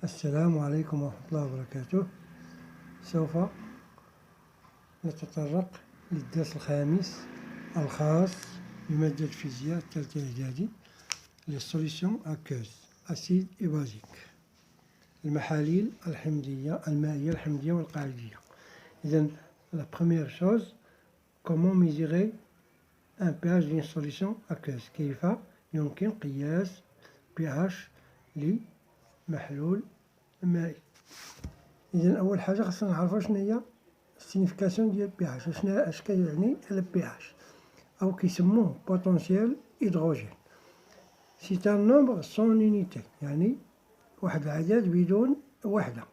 السلام عليكم ورحمة الله وبركاته. سوف نتطرق للدرس الخامس الخاص بمادة الفيزياء الثالثة إعدادي للسوليسيون أكوز أسيد إبازيك، المحاليل الحمضية المائية الحمضية والقاعدية. إذن la première chose, comment mesurer un pH d'une solution aqueuse؟ كيف يمكن قياس pH لمحلول مائي؟ إذن أول حاجة خصنا نعرفو شنو هي السينيفيكاسيون ديال pH، اش كيعني pH أو كيسموه بوتونسيال هيدروجين. سي ان نومبر سون يونيتي، يعني واحد العدد بدون وحدة.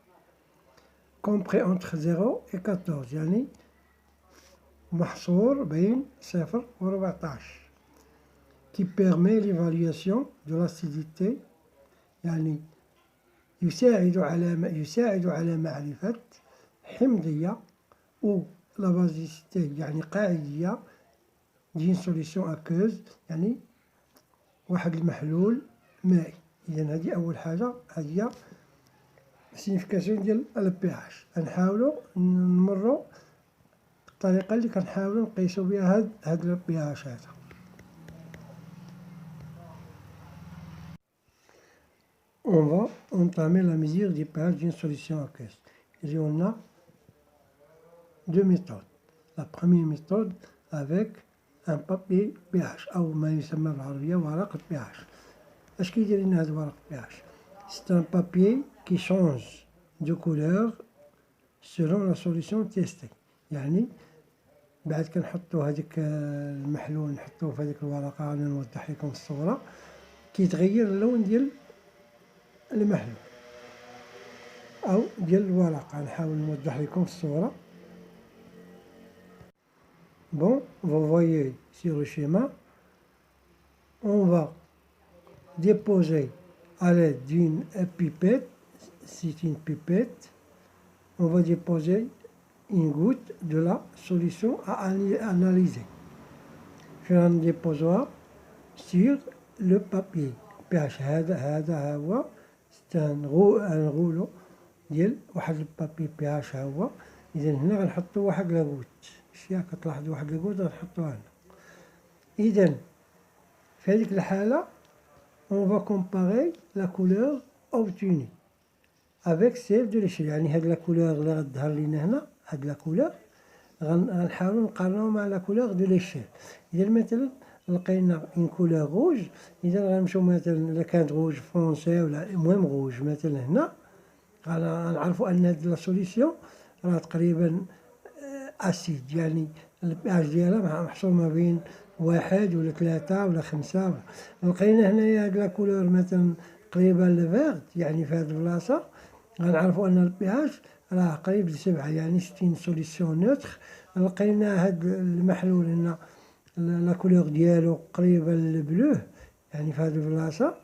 كومبري انتر 0 و 14، يعني محصور بين 0 و 14. كي بيرمي ليفالياسيون دو لاسيديتي، يعني يساعد على معرفة حمضية أو لا بازيسيتي، يعني قاعدية دين سوليسيون أكوز، يعني واحد المحلول مائي. إذن هذه أول حاجة، هذه هي السينيفيكاسيون ديال البياش. غنحاولو نمرو الطريقة اللي كنحاولو نقيسو بها هاد البياش هذا. On va entamer la mesure du pH d'une solution aqueuse. Et on a deux méthodes. La première méthode avec un papier pH أو ما يسمى بالعربية ورقة pH. اش كيدير لنا هاد ورق pH؟ C'est un papier qui change de couleur selon la solution testée. يعني بعد كنحطو هذاك المحلول نحطوه في هذيك الورقة، أنا نوضح لكم الصورة، كيتغير اللون ديال المحلول أو ديال الورقة. نحاول نوضح لكم الصورة. Bon, vous voyez sur le schéma, on va déposer à l'aide d'une pipette, c'est une pipette, on va déposer une goutte de la solution à analyser. Faire un déposoir sur le papier pH. هذا هو c'est un rouleau ديال واحد البابي pH ها هو. إذا هنا غنحطو واحد لاغوت، شتيها كتلاحظوا واحد لاغوت غنحطوها هنا. إذا في هذيك الحالة on va comparer la couleur obtenue avec celle de l'échelle، يعني هاد لا كولور اللي غتظهر لينا هنا، هاد لا كولور غنحاولو نقارنوها مع لا كولور دو ليشيل. إذا مثلا لقينا اون كولور روج، إذا غنمشيو مثلا إلا كانت روج فونسي ولا المهم روج مثلا هنا، غنعرفو أن هاد لا سوليسيون راه تقريبا أسيد، يعني البياج ديالها محصور ما بين 1 ولا 3 ولا 5. لقينا هنايا هاد لا كولور مثلا قريبة للفيغ، يعني في هاد البلاصة غنعرفو أن البياج راه قريب ل7، يعني ستين سوليسيون نوتر. لقينا هاد المحلول هنا لا كولور ديالو قريبة للبلوه، يعني في هاد البلاصة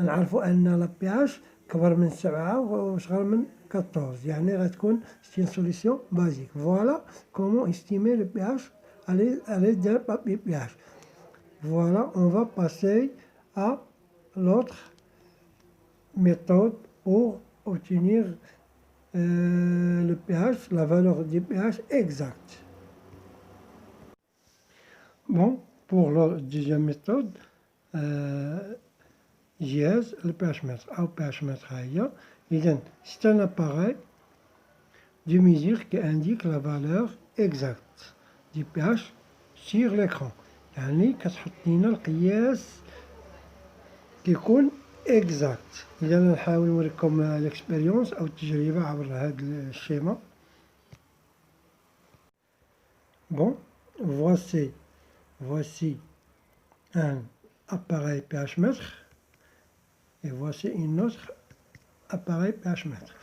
غنعرفو أن البياج كبر من 7 وصغر من 14، يعني غتكون ستين سوليسيون بازيك. فوالا كومون استيمي لو pH à l'aide d'un papier pH. Voilà, on va passer à l'autre méthode pour obtenir le pH, la valeur du pH exacte. Bon, pour la deuxième méthode, جهاز البياش متر أو pH متر هي. إذا c'est un appareil de mesure qui indique la valeur exacte du pH sur l'écran، يعني كتحط لينا القياس كيكون exact. إذا نحاول نوريكم الاكسبيريونس أو التجربة عبر هذا الشيما. Bon, voici un appareil pH mètre et voici une autre appareil pH mètre.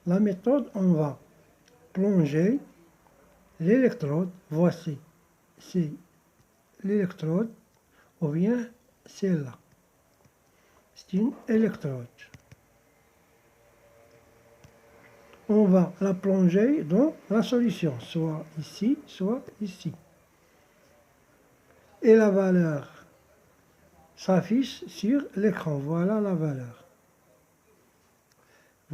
La méthode, on va plonger l'électrode, voici, c'est l'électrode, ou bien celle-là. C'est une électrode. On va la plonger dans la solution, soit ici, soit ici. Et la valeur s'affiche sur l'écran. Voilà la valeur.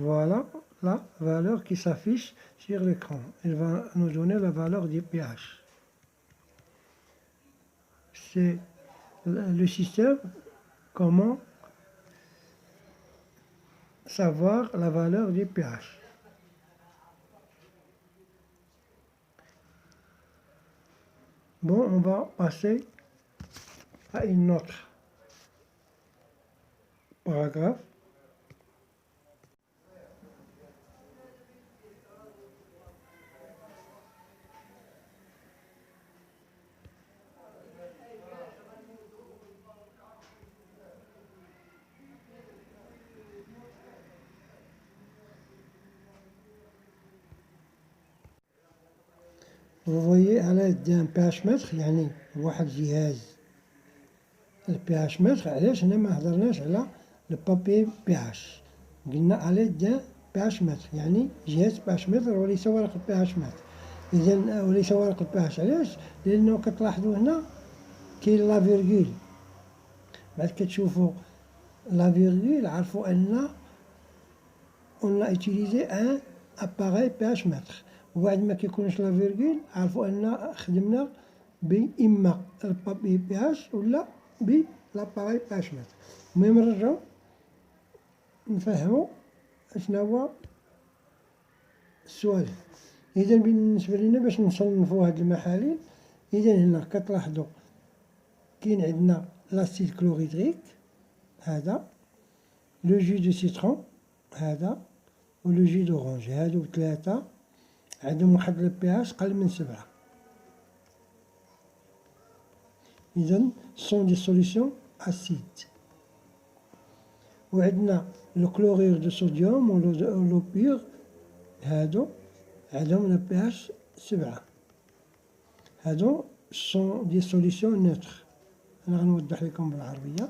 Voilà la valeur qui s'affiche sur l'écran. Elle va nous donner la valeur du pH. C'est le système, comment savoir la valeur du pH. Bon, on va passer à une autre paragraphe. Vous voyez à l'aide d'un pH mètre يعني واحد جهاز البي متر. علاش هنا ما هضرناش على البابي بي اش؟ قلنا على دان بي متر يعني جهاز بي متر وليس ورق البي متر. اذا وليس ورق البي علاش؟ لانه كتلاحظوا هنا كاين لا فيرغول. بعد كتشوفوا لا فيرغول عرفوا ان اون اتيليزي ان اباغي بي متر. وبعد ما كيكونش لا فيرغول عرفوا ان خدمنا باما البابي بي ولا لاباغي بي متر. المهم نرجعو نفهمو شنو هو السؤال. اذا بالنسبه لنا باش نصنفو هاد المحاليل، اذا هنا كتلاحظوا كاين عندنا لاسيد كلوريدريك هذا، لو جو دو سيترون هذا، ولو جو دورانج. هادو ثلاثه عندهم واحد البي قل من 7. اذا سون دي سوليسيون اسيد. وعندنا الكلورير دو صوديوم ولو بيغ هادو عندهم لو بي اش 7. هادو سون دي سوليسيون نوتر. انا غنوضح لكم بالعربيه.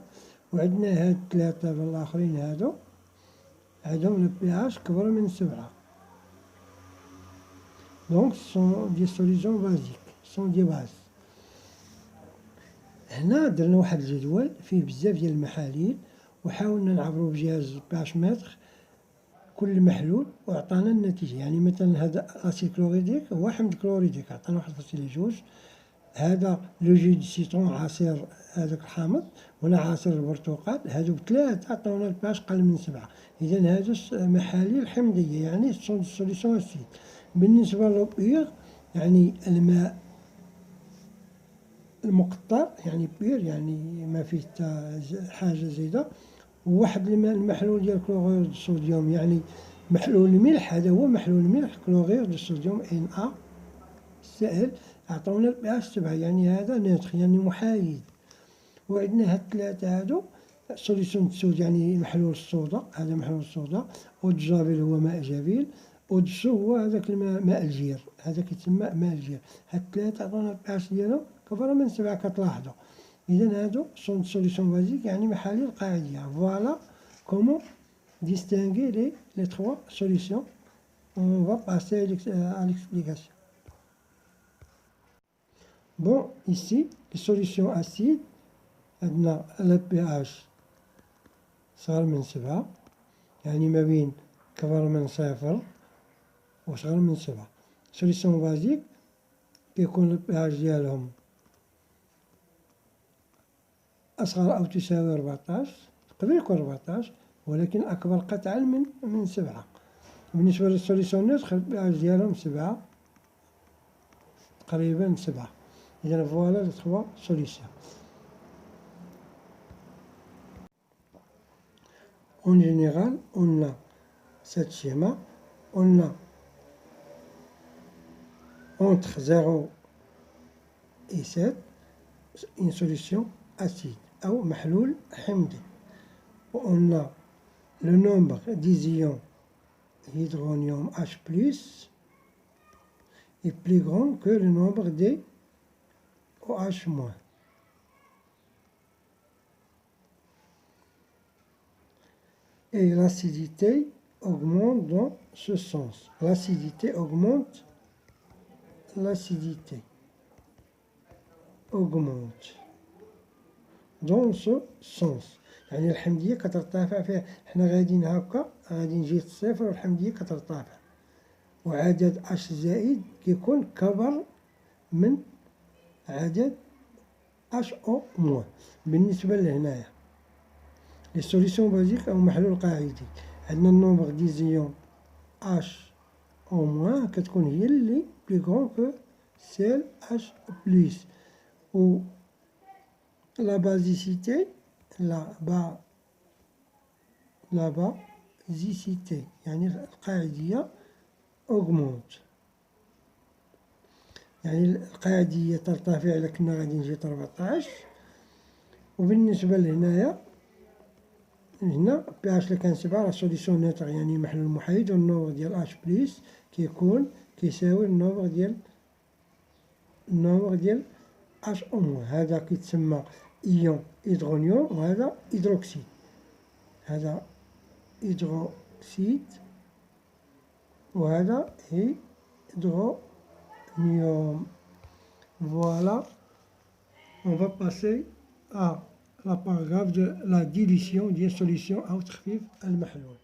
وعندنا هاد ثلاثه الاخرين هادو عندهم لو بي اش كبر من 7. دونك سون دي سوليسيون بازيك، سون دي باز. هنا درنا واحد الجدول فيه بزاف ديال المحاليل وحاولنا نعبرو بجهاز باش متر كل محلول وعطانا النتيجة. يعني مثلا هذا لاسيد كلوريديك هو حمض كلوريديك، عطانا 1.2. هذا لو جو دي سيترون عصير هذاك الحامض، وهنا عصير البرتقال. هادو بثلاثة عطاونا الباش قل من 7. إذا هادو محاليل حمضية يعني سوليسيون اسيد. بالنسبة للبيغ يعني الماء المقطر يعني بير يعني ما فيه حاجة زايدة. وواحد المحلول ديال كلورير دو الصوديوم يعني محلول الملح، هذا هو محلول الملح كلورير دو الصوديوم Na سائل، عطاونا البي اش 7 يعني هذا ناتخ يعني محايد. وعندنا هاد الثلاثة هادو سوليسيون السود يعني محلول الصودا، هذا محلول الصودا. اود جافيل هو ماء جافيل. اودسو هو هذاك الماء ماء الجير، هذا كيتسمى ماء الجير. هاد الثلاثة عطاونا البي اش ديالهم كبر من 7 كتلاحظوا. إذا هادو سون سوليسيون بازيك يعني محاليل قاعدية. فوالا كومون distinguer les trois solutions. On va passer à l'explication. Bon, ici, les solutions acides, عندنا le pH صغر من 7 يعني ما بين كبر من 0 وصغر من 7. solution بازيك كيكون le pH ديالهم أصغر أو تساوي 14، تقدر يكون 14 ولكن أكبر قطعا من 7. بالنسبة للسوليسيون نوتر البي ديالهم 7 تقريبا 7. إذا فوالا لي تخوا سوليسيون. En général, on a cette schéma, on a entre 0 et 7 une solution acide أو محلول حمضي. On a le nombre des ions hydronium H+, est plus grand que le nombre des OH-. Et l'acidité augmente dans ce sens. L'acidité augmente. L'acidité augmente dans ce sens. يعني الحمضية كترتفع فيها، حنا غاديين هكا غادي نجي للصفر والحمضية كترتفع، وعدد اش زائد كيكون كبر من عدد اش او موان. بالنسبة لهنايا لي سوليسيون بازيك أو محلول قاعدي، عندنا النومبر دي زيون اش او موان كتكون هي اللي بلي كغون كو سيل اش بليس، و لا بازيسيتي لا بازيسيتي يعني القاعدية أوغمونت، يعني القاعدية ترتفع إلا كنا غادي نجي 14. وبالنسبة لهنايا هنا بي اش اللي كنسبها راه سوليسيون نوتر يعني محلول محايد، والنومبر ديال اش بليس كيكون كيساوي النومبر ديال اش او موان. هذا كيتسمى إيون إيدغونيوم وهذا إيدروكسيد، هذا إيدروكسيد وهذا إيدغونيوم. Voilà, on va passer à la paragraphe de la dilution des solutions أو تخفيف المحلول.